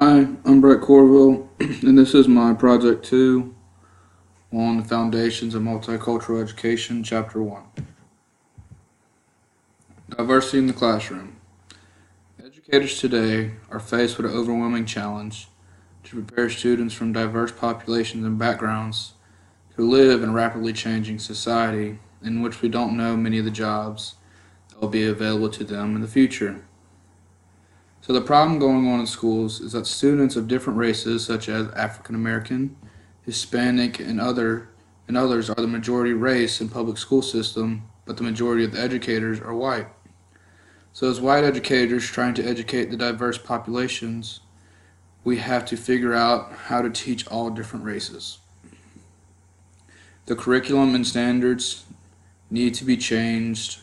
Hi, I'm Brett Corville, and this is my Project 2 on the Foundations of Multicultural Education, Chapter 1. Diversity in the Classroom. Educators today are faced with an overwhelming challenge to prepare students from diverse populations and backgrounds who live in a rapidly changing society in which we don't know many of the jobs that will be available to them in the future. So the problem going on in schools is that students of different races, such as African American, Hispanic, and others, are the majority race in public school system, but the majority of the educators are white. So as white educators trying to educate the diverse populations, we have to figure out how to teach all different races. The curriculum and standards need to be changed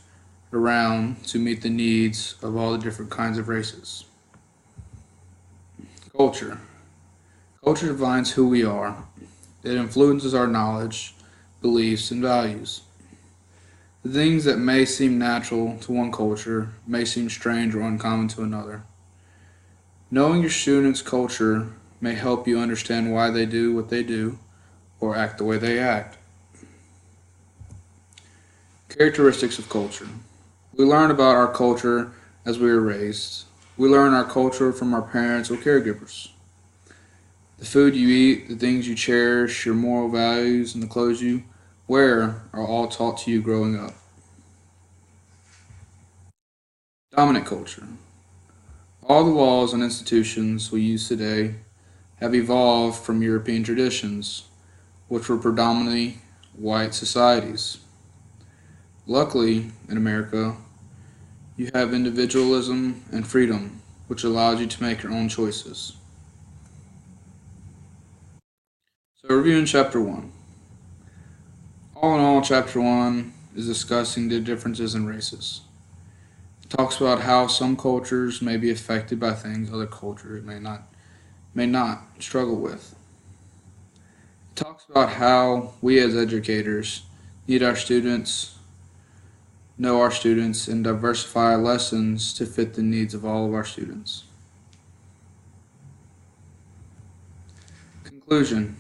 around to meet the needs of all the different kinds of races. Culture. Culture defines who we are. It influences our knowledge, beliefs, and values. The things that may seem natural to one culture may seem strange or uncommon to another. Knowing your students' culture may help you understand why they do what they do or act the way they act. Characteristics of culture. We learn about our culture as we are raised. We learn our culture from our parents or caregivers. The food you eat, the things you cherish, your moral values, and the clothes you wear are all taught to you growing up. Dominant culture. All the laws and institutions we use today have evolved from European traditions, which were predominantly white societies. Luckily, in America, you have individualism and freedom, which allows you to make your own choices. So, reviewing Chapter 1. All in all, Chapter 1 is discussing the differences in races. It talks about how some cultures may be affected by things other cultures may not struggle with. It talks about how we as educators need our students, know our students, and diversify our lessons to fit the needs of all of our students. Conclusion.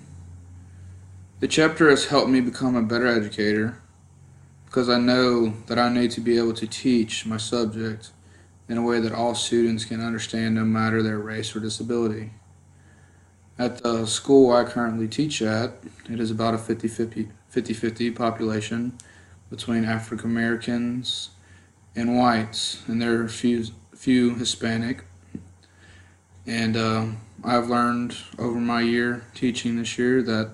The chapter has helped me become a better educator because I know that I need to be able to teach my subject in a way that all students can understand no matter their race or disability. At the school I currently teach at, it is about a 50-50 population between African Americans and whites, and there are a few Hispanic. And I've learned over my year teaching this year that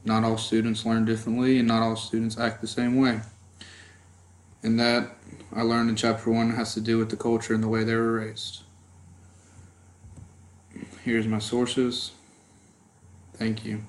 not all students learn differently and not all students act the same way. And that I learned in Chapter 1 has to do with the culture and the way they were raised. Here's my sources. Thank you.